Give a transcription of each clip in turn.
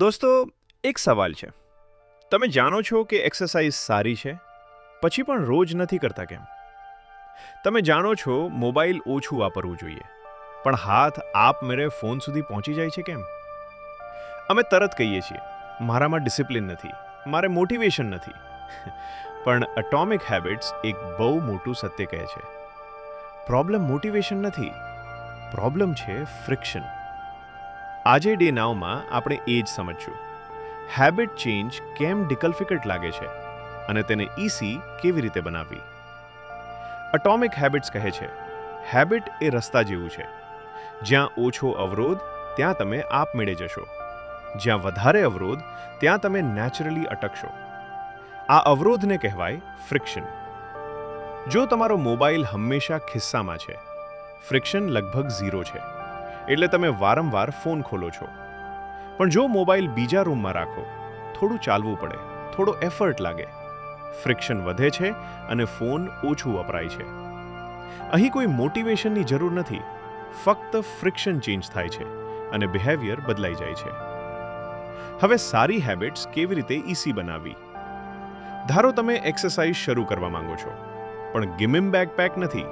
દોસ્તો, એક સવાલ છે. તમે જાણો છો કે એક્સરસાઇઝ સારી છે, પછી પણ રોજ નથી કરતા કેમ? તમે જાણો છો મોબાઈલ ઓછું વાપરવું જોઈએ, પણ હાથ આપમેળે ફોન સુધી પહોંચી જાય છે કેમ? અમે તરત કહીએ છીએ, મારામાં ડિસિપ્લિન નથી, મારે મોટિવેશન નથી. પણ એટોમિક હેબિટ્સ એક બહુ મોટું સત્ય કહે છે. પ્રોબ્લેમ મોટિવેશન નથી, પ્રોબ્લેમ છે ફ્રિક્શન. આજે ડે નાવમાં આપણે એ જ સમજશું. હેબિટ ચેન્જ કેમ ડિફિકલ્ટ લાગે છે અને તેને ઇઝી કેવી રીતે બનાવવી. એટોમિક હેબિટ્સ કહે છે, હેબિટ એ રસ્તા જેવું છે. જ્યાં ઓછો અવરોધ ત્યાં તમે આપમેળે જશો. જ્યાં વધારે અવરોધ ત્યાં તમે નેચરલી અટકશો. આ અવરોધને કહેવાય ફ્રિક્શન. જો તમારો મોબાઈલ હંમેશા ખિસ્સામાં છે, ફ્રિક્શન લગભગ ઝીરો છે. એટલે તમે વારંવાર ફોન ખોલો છો. પણ જો મોબાઈલ બીજા રૂમમાં રાખો, થોડું ચાલવું પડે, થોડો એફર્ટ લાગે, ફ્રિક્શન વધે છે અને ફોન ઓછું વપરાય છે. અહીં કોઈ મોટિવેશનની જરૂર નથી, ફક્ત ફ્રિક્શન ચેન્જ થાય છે અને બિહેવિયર બદલાઈ જાય છે. હવે સારી હેબિટ્સ કેવી રીતે ઇઝી બનાવવી? ધારો તમે એક્સરસાઇઝ શરૂ કરવા માંગો છો, પણ ગિમિમ બેગ પેક નથી,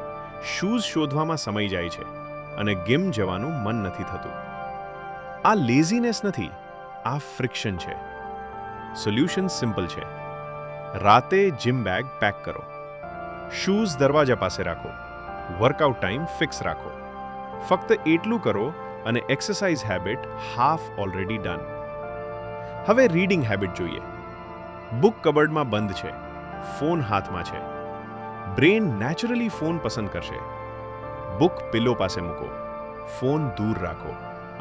શૂઝ શોધવામાં સમય જાય છે અને ગિમ જવાનું મન નથી થતું. આ લેઝીનેસ નથી, આ ફ્રિક્શન છે. સોલ્યુશન સિમ્પલ છે. રાતે જિમ બેગ પેક કરો, શૂઝ દરવાજા પાસે રાખો, વર્કઆઉટ ટાઈમ ફિક્સ રાખો. ફક્ત એટલું કરો અને exercise habit half already done. હવે રીડિંગ હેબિટ જોઈએ. બુક કબર્ડમાં બંધ છે, ફોન હાથમાં છે. બ્રેન નેચરલી ફોન પસંદ કરશે. બુક પિલો પાસે મૂકો, ફોન દૂર રાખો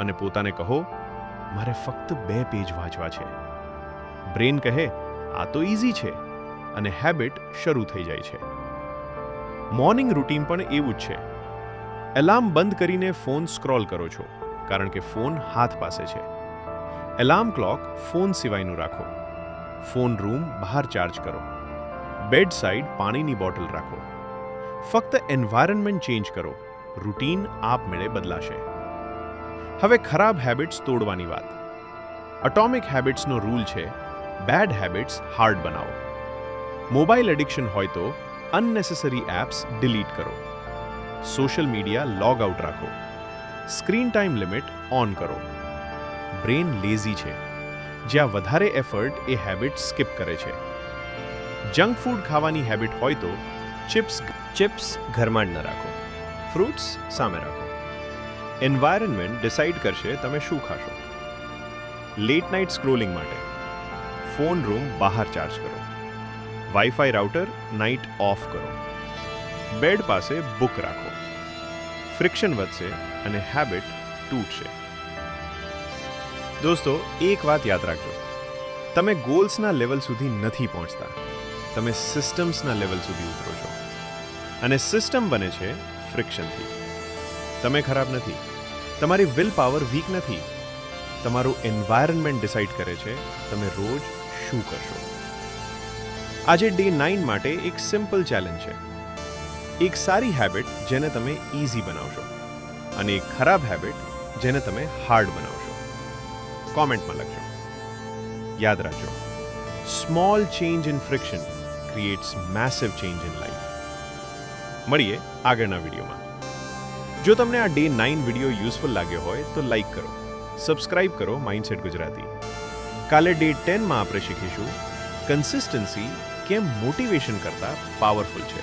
અને પોતાને કહો, મારે ફક્ત 2 પેજ વાંચવા છે. બ્રેન કહે, આ તો ઇઝી છે અને હેબિટ શરૂ થઈ જાય છે. મોર્નિંગ રૂટીન પણ એવું જ છે. એલાર્મ બંધ કરીને ફોન સ્ક્રોલ કરો છો, કારણ કે ફોન હાથ પાસે છે. એલાર્મ ક્લોક ફોન સિવાયનું રાખો. ફોન રૂમ બહાર ચાર્જ કરો. બેડ સાઇડ પાણીની બોટલ રાખો. ફક્ત એન્વાયરન્મેન્ટ ચેન્જ કરો, રૂટીન આપમેળે બદલાશે. હવે ખરાબ હેબિટ્સ તોડવાની વાત. એટોમિક હેબિટ્સનો રૂલ છે, બેડ હેબિટ્સ હાર્ડ બનાવો. મોબાઈલ એડિક્શન હોય તો અનનેસેસરી એપ્સ ડિલીટ કરો. સોશિયલ મીડિયા લોગ આઉટ રાખો. સ્ક્રીન ટાઈમ લિમિટ ઓન કરો. બ્રેન લેઝી છે. જ્યાં વધારે એફર્ટ એ હેબિટ સ્કીપ કરે છે. જંક ફૂડ ખાવાની હેબિટ હોય તો ચિપ્સ ઘરમાં જ ન રાખો, ફ્રૂટ્સ સામે રાખો. એન્વાયરન્મેન્ટ ડિસાઇડ કરશે તમે શું ખાશો. લેટ નાઇટ સ્ક્રોલિંગ માટે ફોન રૂમ બહાર ચાર્જ કરો. વાઈફાઈ રાઉટર નાઇટ ઓફ કરો. બેડ પાસે બુક રાખો. ફ્રિક્શન વધશે અને હેબિટ તૂટશે. દોસ્તો, એક વાત યાદ રાખજો, તમે ગોલ્સના લેવલ સુધી નથી પહોંચતા, તમે સિસ્ટમ્સના લેવલ સુધી ઉતરો છો. અને સિસ્ટમ બને છે ફ્રિક્શનથી. તમે ખરાબ નથી, તમારી વિલ પાવર વીક નથી, તમારું એન્વાયરન્મેન્ટ ડિસાઇડ કરે છે તમે રોજ શું કરશો. આજે ડે 9 માટે એક સિમ્પલ ચેલેન્જ છે. એક સારી હેબિટ જેને તમે ઇઝી બનાવશો અને એક ખરાબ હેબિટ જેને તમે હાર્ડ બનાવશો. કોમેન્ટમાં લખજો. યાદ રાખજો, small change in friction creates massive change in life. મળીએ આગળના વિડીયોમાં. જો તમને આ ડે 9 વિડીયો યુઝફુલ લાગ્યો હોય તો લાઈક કરો, સબસ્ક્રાઇબ કરો માઇન્ડસેટ ગુજરાતી. કાલે ડે 10માં આપણે શીખીશું કન્સિસ્ટન્સી કેમ મોટિવેશન કરતાં પાવરફુલ છે.